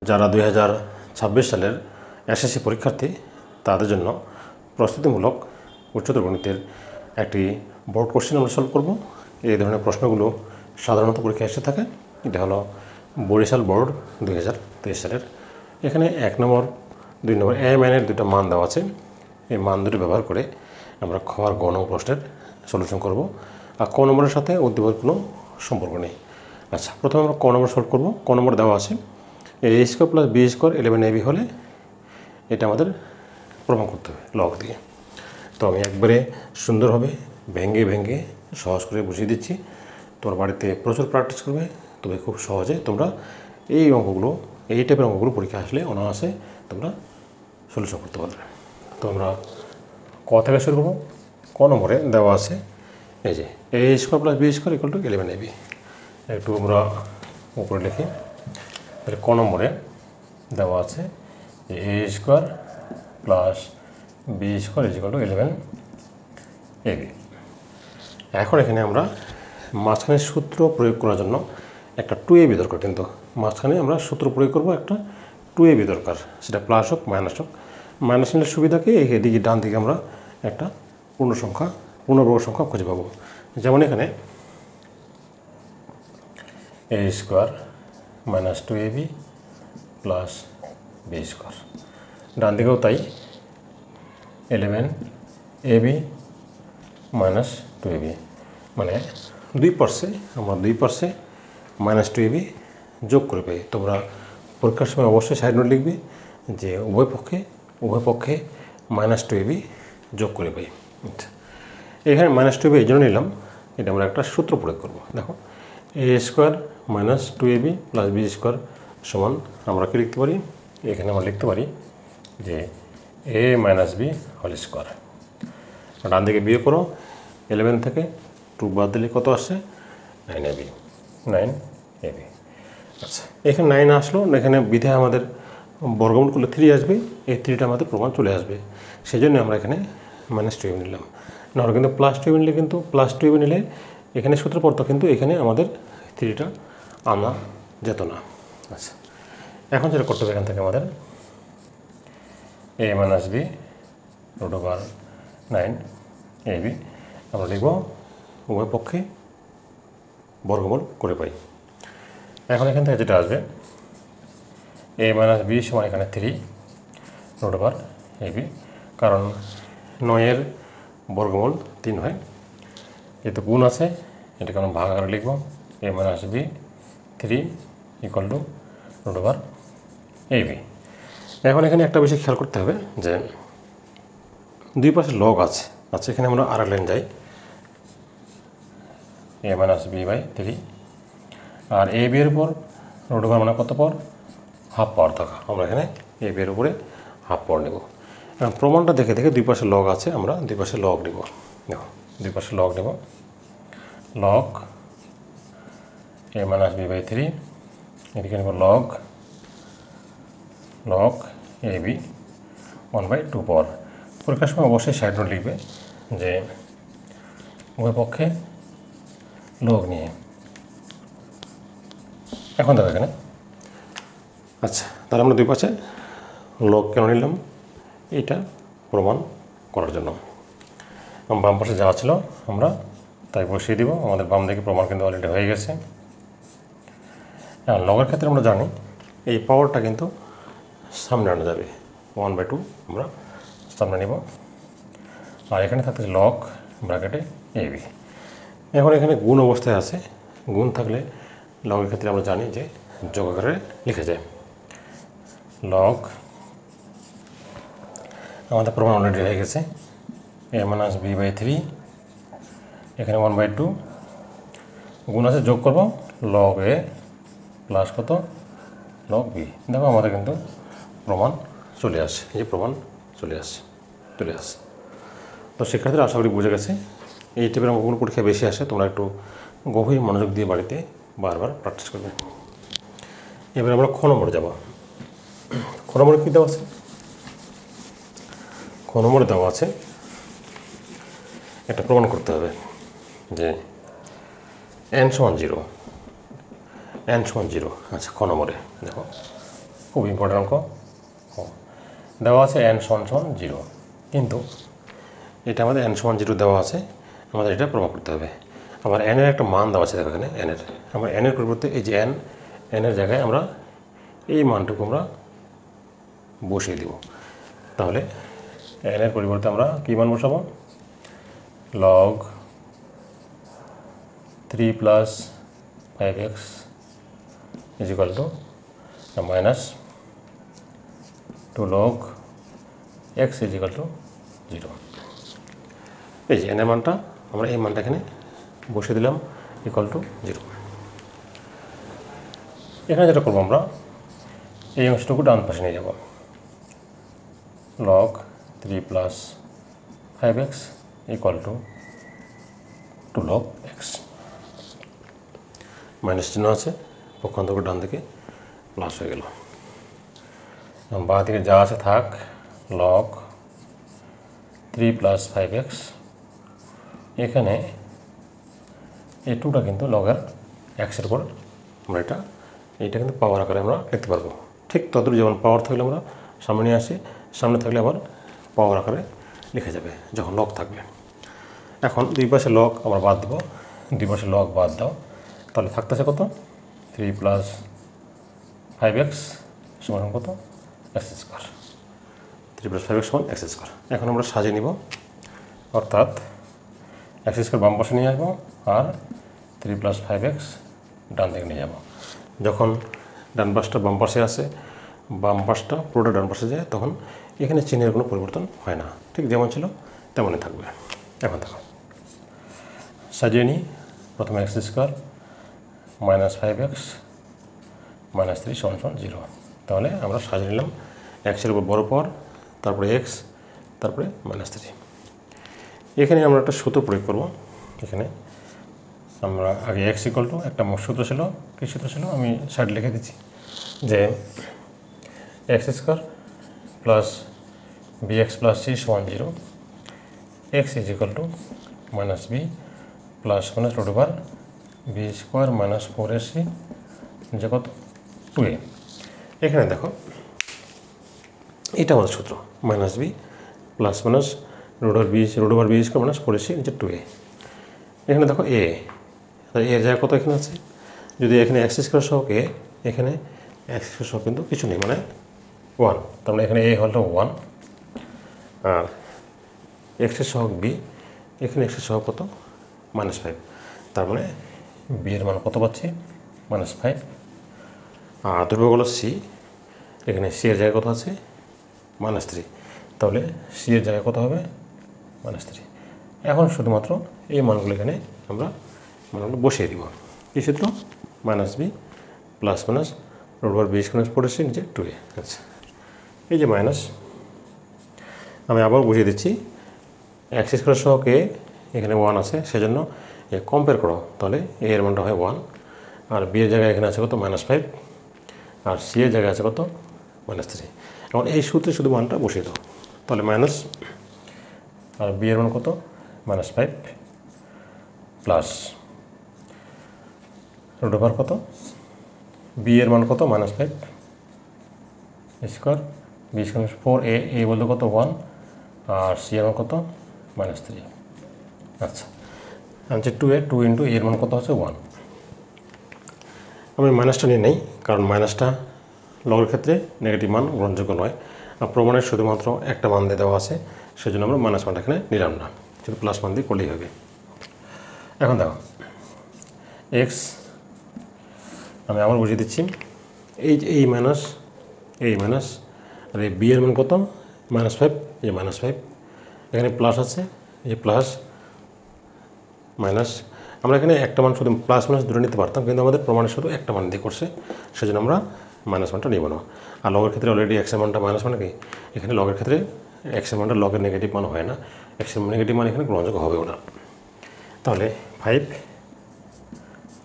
যারা 2026 সালের এসএসসি পরীক্ষার্থী তাদের জন্য প্রস্তুতিমূলক উচ্চতর গণিতের একটি বোর্ড কোশ্চেন আমরা সলভ করব। এই ধরনের প্রশ্নগুলো সাধারণত পরীক্ষায় এসে থাকে। এটা হলো বরিশাল বোর্ড 2023 সালের। এখানে 1 নম্বর 2 নম্বর এম এন এর দুটো মান দেওয়া আছে। এই মান দুটো ব্যবহার করে আমরা খ আর গ নম্বর প্রশ্নের সলিউশন করব। আর ক নম্বরের সাথে উদ্দীপকের কোনো সম্পর্ক নেই। আচ্ছা, প্রথমে আমরা ক নম্বর সলভ করব। ক নম্বর দেওয়া আছে a square plus B square 11ab হলে এটা আমাদের প্রমাণ করতে হবে লগ দিয়ে। তো আমি একবারে সুন্দরভাবে ভেঙে ভেঙে সহজ করে বুঝিয়ে দিচ্ছি। তোমার বাড়িতে প্রচুর প্র্যাকটিস করবে, তবে খুব সহজে তোমরা এই অঙ্কগুলো, এই টাইপের অঙ্কগুলো পরীক্ষা আসলে অনায়াসে তোমরা সলিউশন করতে পারবে। তো আমরা ক থেকে শুরু করবো। ক নম্বরে দেওয়া আছে এই যে a square plus B square equal to 11ab। একটু আমরা উপরে লিখি। তাহলে ক নম্বরে দেওয়া আছে যে a square plus B square is equal to 11ab। এখন এখানে আমরা মাঝখানে সূত্র প্রয়োগ করার জন্য একটা 2ab দরকার, কিন্তু মাঝখানে আমরা সূত্র প্রয়োগ করব একটা 2ab দরকার, সেটা প্লাস হোক মাইনাস হোক। মাইনাস নিলে সুবিধাকে এদিকে ডান দিকে আমরা একটা পূর্ণবর্গ সংখ্যা খুঁজে পাবো। যেমন এখানে a square minus 2ab plus B square, ডান দিকেও তাই 11ab মাইনাস 2ab, মানে দুই পার্শ্বে আমরা মাইনাস 2ab যোগ করে পাই। তোমরা পরীক্ষার সময় অবশ্যই সাইড নোট লিখবে যে উভয় পক্ষে মাইনাস 2ab যোগ করে পাই। আচ্ছা, এখানে মাইনাস 2ab এই জন্য নিলাম, এটা আমরা একটা সূত্র প্রয়োগ করব। দেখো a square minus 2ab plus B square সমান আমরা কি লিখতে পারি, এখানে আমরা লিখতে পারি যে a minus B whole square. ডান দিকে বিয়োগ করো, 11 থেকে 2 বাদ দিলে কত আসছে 9ab। আচ্ছা, এখানে 9 আসলো, এখানে বিধায় আমাদের বর্গমূল করলে 3 আসবে, এই 3টা আমাদের প্রমাণ চলে আসবে। সেই জন্য আমরা এখানে মাইনাস 2ab নিলাম। নাহলে কিন্তু প্লাস 2ab নিলে এখানে সূত্র পড়তো, কিন্তু এখানে আমাদের 3টা আনা যেত না। আচ্ছা, এখন যেটা করতে হবে, এখান থেকে আমাদের a minus B root over 9ab আমরা লিখব উভয় পক্ষে বর্গমূল করে পাই। এখন এখান থেকে যেটা আসবে a মাইনাস বি সমান এখানে 3 রুট ওভার ab, কারণ 9-এর বর্গমূল 3 হয়, যেহেতু গুণ আছে এটাকে আমরা ভাগ আকারে লিখব a minus B 3 equal to root over ab। এখন এখানে একটা বিষয় খেয়াল করতে হবে যে দুই পাশে লগ আছে। আচ্ছা, এখানে আমরা আর লাইন যাই, a মাইনাস বি বাই 3, আর এ বি এর উপর রুট ওভার মানে কত পাওয়ার, হাফ পাওয়ার থাকা। আমরা এখানে এ বি এর উপরে হাফ পাওয়ার নেব। এখন প্রমাণটা দেখে দুই পাশে লগ আছে, আমরা দুই পাশে লগ নেব। দেখো দুই পাশে লগ নেব, log a minus B by 3, এদিকে নেব লগ এ বি 1/2 পাওয়ার। পরীক্ষার সময় অবশ্যই সাইড নোট লিখবে যে উভয় পক্ষে লগ নিয়ে। এখন দেখো এখানে, আচ্ছা, তাহলে আমরা দুই পাশে লগ কেন নিলাম, এটা প্রমাণ করার জন্য। বাম পাশে যাওয়া ছিল আমরা তাই বসিয়ে দিব। আমাদের বাম দিকে প্রমাণ কিন্তু অলরেডি হয়ে গেছে। হ্যাঁ, লগের ক্ষেত্রে আমরা জানি এই পাওয়ারটা কিন্তু সামনে আনা যাবে, 1/2 আমরা সামনে নেব, আর এখানে থাকছে লগ ব্র্যাকেটে এ বি। এখন এখানে গুণ অবস্থায় আছে, গুণ থাকলে লগের ক্ষেত্রে আমরা জানি যে যোগ আকারে লিখে যায়। লগ আমাদের প্রমাণ অলরেডি হয়ে গেছে, a মাইনাস বি বাই 3, এখানে 1/2 গুণ আছে, যোগ করব লগ এ প্লাস কত লগ বি। দেখো আমাদের কিন্তু প্রমাণ চলে আসে, এই যে প্রমাণ চলে আসে। তো সেক্ষেত্রে আশা করি বুঝে গেছে। এই টাইপের অঙ্কগুলো পরীক্ষায় বেশি আসে, তোমরা একটু গভীর মনোযোগ দিয়ে বাড়িতে বারবার প্র্যাকটিস করবে। এবার আমরা খ নম্বরে যাব। খ নম্বরে কী দেওয়া আছে, খ নম্বরে দেওয়া আছে একটা প্রমাণ করতে হবে যে n সমান 0। আচ্ছা, খ নম্বরে দেখো খুব ইম্পর্টেন্ট অঙ্ক দেওয়া আছে n সমান 0, কিন্তু এটা আমাদের n সমান 0 দেওয়া আছে, আমাদের এটা প্রমাণ করতে হবে। আমার n এর একটা মান দেওয়া আছে, দেখো এখানে n এর, আমরা n এর পরিবর্তে এই যে n এর জায়গায় আমরা এই মানটুকু আমরা বসিয়ে দিব। তাহলে n এর পরিবর্তে আমরা কী মান বসাবো? log 3 + 5x is equal to minus 2 log x is equal to 0। এই যে n এর মানটা আমরা এই মানটা এখানে বসিয়ে দিলাম ইকুয়াল টু 0। এখানে যেটা করবো, আমরা এই অংশটুকু ডান পাশে নিয়ে যাব। log 3 + 5x equal to 2 log x, minus চিহ্ন আছে, পক্ষান্তর ডান দিকে প্লাস হয়ে গেল। বাঁ দিকে যা আছে থাক, log 3 + 5x, এখানে এই 2টা কিন্তু লগের এক্সের উপর আমরা এইটা কিন্তু পাওয়ার আকারে আমরা লিখতে পারবো। ঠিক ততটুকু যেমন পাওয়ার থাকলে আমরা সামনে নিয়ে আসি, সামনে থাকলে আবার পাওয়ার আকারে লিখে যাবে যখন লগ থাকবে। এখন দুই পাশে লগ আমরা বাদ দেবো, দুই পাশে লগ বাদ দাও, তাহলে থাকতেছে কত? 3 + 5x সমান কত? x²। 3 + 5x সমান x²। এখন আমরা সাজিয়ে নিব, অর্থাৎ x² বাম পাশে নিয়ে আসবো আর 3 + 5x ডান দিকে নিয়ে যাব। যখন ডান পাশটা বাম পাশে আসে, বাম পাশটা পুরোটা ডান পাশে যায়, তখন এখানে চিহ্নের কোনো পরিবর্তন হয় না, ঠিক যেমন ছিল তেমনই থাকবে। এখন দেখো সাজিয়ে নিই, প্রথমে x² - 5x - 3 = 0। তাহলে আমরা সাজিয়ে নিলাম এক্সের উপর বড় পাওয়ার, তারপরে x, তারপরে -3। এখানে আমরা একটা সূত্র প্রয়োগ করব। এখানে আমরা আগে x = একটা সূত্র ছিল, কী সূত্র ছিল আমি সাইড লিখে দিচ্ছি, যে x² + bx + c = 0, x is equal to -b + √b² - 4ac যে কত? 2a। এখানে দেখো এটা আমাদের সূত্র, -b + √b² - 4ac 2a। এখানে দেখো a, এর জায়গায় কত এখানে আছে? যদি এখানে x² সহ a, এখানে x² সহ কিন্তু কিছু নেই, মানে 1, তার মানে এখানে a হলো 1, আর x সহ b, এখানে x সহ কত? -5, তার মানে b এর মান কত পাচ্ছি? -5। আর ধ্রুবক হলো c, এখানে c এর জায়গায় কত আছে? -3, তাহলে c এর জায়গায় কত হবে? -3। এখন শুধুমাত্র এই মানগুলো এখানে আমরা মানগুলো বসিয়ে দিব। কী সূত্র? -b + √b² - 4ac 2a। আচ্ছা, এই যে মাইনাস, আমি আবার বুঝিয়ে দিচ্ছি, x² সহ কে এখানে 1 আছে, সেজন্য কম্পেয়ার করো, তাহলে a এর মানটা হয় 1, আর b এর জায়গায় এখানে আছে কত? -5, আর c এর জায়গায় আছে কত? -3। এখন এই সূত্রে শুধু মানটা বসিয়ে দাও, তাহলে মাইনাস, আর b এর মান কত? -5 প্লাস √ওভার কত? b এর মান কত? -5 স্কোয়ার, b² 4a, a বলতে কত? 1, আর c এর মান কত? -3। আচ্ছা, আনছে 2a, 2 × a এর মান কত হচ্ছে? 1। আমি মাইনাসটা নিয়ে নেই, কারণ মাইনাসটা লগের ক্ষেত্রে নেগেটিভ মান গ্রহণযোগ্য নয়, আর প্রমাণের শুধুমাত্র একটা মান দিয়ে দেওয়া আছে, সেজন্য আমরা মাইনাস মানটা এখানে নিলাম না, শুধু প্লাস মান দিয়ে করলেই হবে। এখন দেখো x, আমি আবার বুঝিয়ে দিচ্ছি, এই মাইনাস, আর এই বি এর মান কত? -5, এই -5, এখানে প্লাস আছে, এই প্লাস মাইনাস, আমরা এখানে একটা মান শুধু প্লাস মাইনাস ধরে নিতে পারতাম, কিন্তু আমাদের প্রমাণের শুধু একটা মান দিয়ে করছে, সেজন্য আমরা মাইনাস মানটা নিব না। আর লগের ক্ষেত্রে অলরেডি এক্সের মানটা মাইনাস মানে কি, এখানে লগের ক্ষেত্রে এক্সের মানটা লগের নেগেটিভ মান হয় না, এক্সের নেগেটিভ মান এখানে গ্রহণযোগ্য হবেও না। তাহলে 5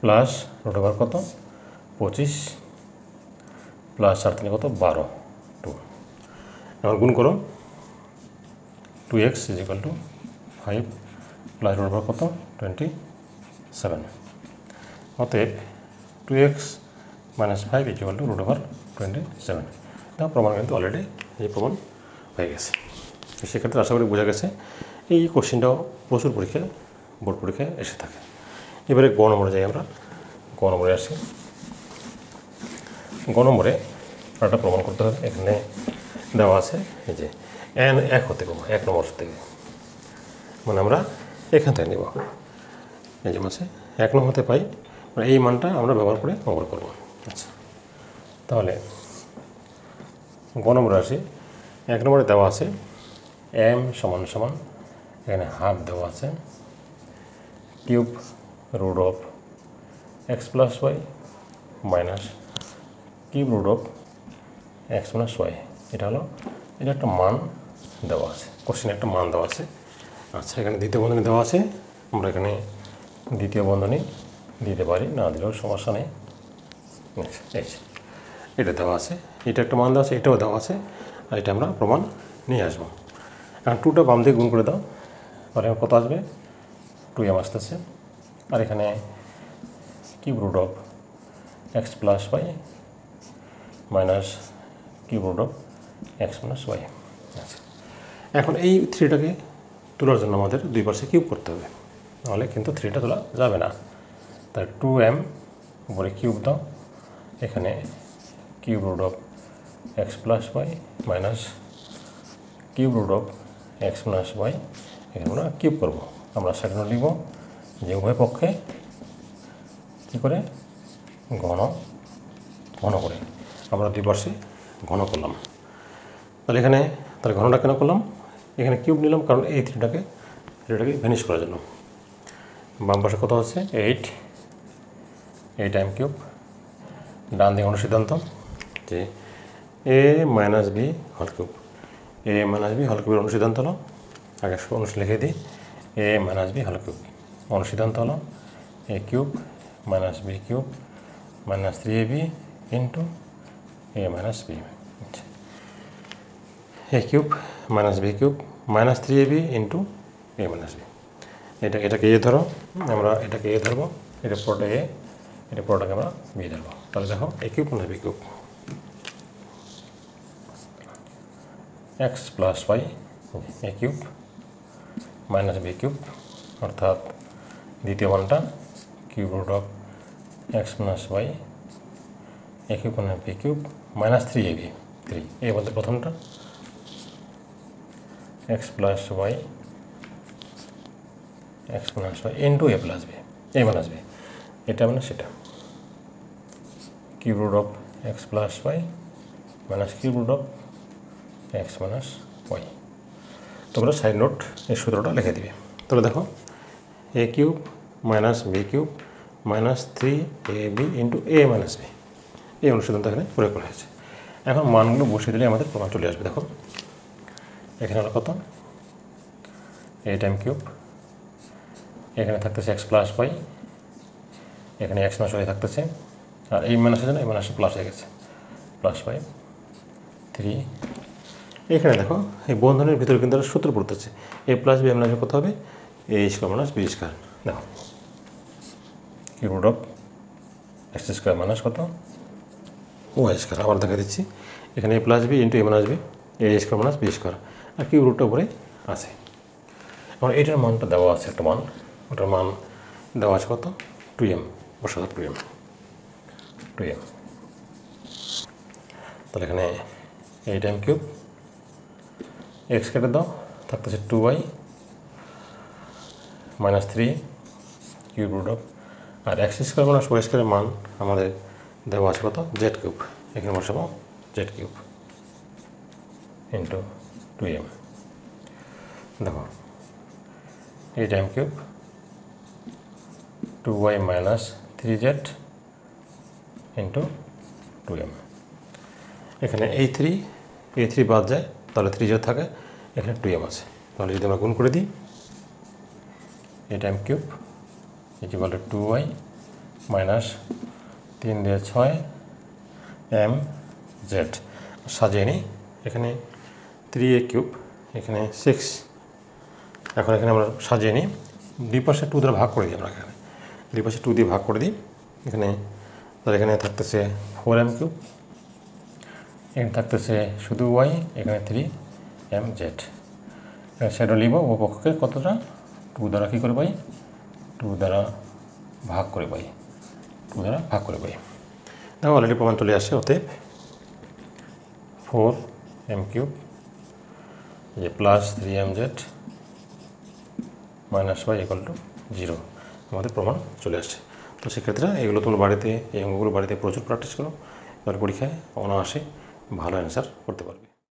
প্লাস √ওভার কত? 25 প্লাস 4 3 কত? 12, 2। এখন গুণ করো, 2x = 5 প্লাস √ওভার কত? 27। অতএব 2x - 5 = √ওভার 27 এটা প্রমাণ কিন্তু অলরেডি এই প্রমাণ হয়ে গেছে। সেক্ষেত্রে আশা করি বোঝা গেছে। এই কোশ্চেনটাও প্রচুর পরীক্ষায় বোর্ড পরীক্ষায় এসে থাকে। এবারে গ নম্বরে যাই আমরা। গ নম্বরে আসি। গ নম্বরে একটা প্রমাণ করতে হবে। এখানে দেওয়া আছে এই যে n 1 হতে পাবো 1 নম্বর থেকে, মানে আমরা এখান থেকে নেব। এই যে আছে 1 নম্বর হতে পাই, মানে এই মানটা আমরা ব্যবহার করে নম্বর করব। আচ্ছা, তাহলে গ নম্বরে আসি। 1 নম্বরে দেওয়া আছে m সমান সমান এখানে হাফ দেওয়া আছে cube root of X plus Y minus cube root of X minus Y. এটা হলো, এটা একটা মান দেওয়া আছে, কোশ্চেনে একটা মান দেওয়া আছে। আচ্ছা, এখানে দ্বিতীয় বন্ধনী দেওয়া আছে, আমরা এখানে দ্বিতীয় বন্ধনী দিতে পারি, না দিলেও সমস্যা নেই। এই যে এটা দেওয়া আছে, এটা একটা মান দেওয়া আছে, এটাও দেওয়া আছে, আর এটা আমরা প্রমাণ নিয়ে আসবো। এখন 2টা বাম দিয়ে গুণ করে দাও, তাহলে কত আসবে? 2m আসতেছে। আর এখানে cube root of X plus Y minus cube root of X minus Y. আচ্ছা, এখন এই 3টাকে তোলার জন্য আমাদের দুই পাশে কিউব করতে হবে, নাহলে কিন্তু 3টা তোলা যাবে না। তাই 2m উপরে কিউব দাও, এখানে cube root of X plus Y minus cube root of X minus Y, এখানে আমরা কিউব করবো। আমরা সেখানে লিখব যে উভয় পক্ষে কী করে ঘন করে আমরা দুই পাশে ঘন করলাম। তাহলে এখানে ঘনটা কেন করলাম? এখানে কিউব নিলাম কারণ এই 3টাকে ভ্যানিশ করার জন্য। বাম পাশে কত আছে? 8 m কিউব। ডান দিকে অনুসিদ্ধান্ত যে a মাইনাস বি হল কিউব। a মাইনাস বি হল কিউবের অনুসিদ্ধান্ত হলো, আগে লিখে দিই, a মাইনাস বি হল কিউব। অনুসিদ্ধান্ত হলো a cube minus B cube minus 3ab into a minus B. a cube minus B cube minus 3ab into a minus B. এটাকে এ ধরো, আমরা এটাকে এ ধরবো, এটা পুরোটা এ, এটা পুরোটাকে আমরা বি ধরবো। তাহলে দেখো a cube minus B cube X plus Y A cube minus B cube, অর্থাৎ দ্বিতীয় মানটা cube root of X minus Y A cube minus B cube minus 3ab। 3 এ বলতে প্রথমটা X plus Y X minus Y into A plus B, A minus B, এটা মানে সেটা cube root of X plus Y minus cube root of X minus Y. তোমরা side note এই সূত্রটা লিখে দিবে। তাহলে দেখো A cube minus B cube minus 3ab into A minus B, এই অনুসিদ্ধান্ত এখানে প্রয়োগ করা হয়েছে। এখন মানগুলো বসিয়ে দিলে আমাদের প্রমাণ চলে আসবে। দেখো এখানে হলো কত? 8 m কিউব, এখানে থাকতেছে এক্স প্লাস ওয়াই, এখানে এক্স মাইনাস ওয়াই থাকতেছে, আর এই মাইনাসের জন্য এই মাইনাস প্লাস হয়ে গেছে, প্লাস 5 3। এখানে দেখো এই বন্ধনের ভিতরে কিন্তু একটা সূত্র পড়তেছে, এ প্লাস বি মাইনাস কত হবে? A square minus B square. দেখো cube root of X square minus কত? Y square. আবার দেখা দিচ্ছি, এখানে A plus B into A minus B, A square minus B square, আর কিউব রুটটা উপরে আছে। এখন এটার মানটা দেওয়া আছে, একটা মান, ওটার মান দেওয়া আছে কত? 2m, বসাতে 2m। তাহলে এখানে 8 m কিউব, এক্স কেটে দাও, থাকতেছে 2y minus 3 cube root of, আর এক্স স্কোয়ার মাইনাস ওয়াই স্কোয়ারের মান আমাদের দেওয়া আছে কত? Z cube. এখানে বসাবো জেড কিউব ইন্টু 2m। দেখো 8 m cube 2y minus 3z into 2m। এখানে এই 3 বাদ যায়, তাহলে 3z থাকে, এখানে 2m আছে। তাহলে যদি আমরা গুণ করে দিই, 8 m cube equal to 2y minus 3 দিয়ে 6 mz। সাজিয়ে নিই, এখানে 3a কিউব, এখানে 6। এখন এখানে আমরা সাজিয়ে নিই, দুই পাশে 2 দ্বারা ভাগ করে দিই। আমরা এখানে দুই পাশে 2 দিয়ে ভাগ করে দিই। এখানে তাহলে এখানে থাকতেছে 4m কিউব এখানে থাকতেছে শুধু ওয়াই, এখানে 3mz। সেটা লিখব উপপক্ষকে কতটা, 2 দ্বারা কী করে পাই, 2 দ্বারা ভাগ করে পাই, 2 দ্বারা ভাগ করে পাই। দেখো অলরেডি প্রমাণ চলে আসছে। অতএব 4m³ যে প্লাস 3mz মাইনাস y = 0 আমাদের প্রমাণ চলে আসছে। তো সেক্ষেত্রে এগুলো তোমরা বাড়িতে, এই অঙ্কগুলো বাড়িতে প্রচুর প্র্যাকটিস করো, এবার পরীক্ষায় অনায়াসে ভালো অ্যান্সার করতে পারবে।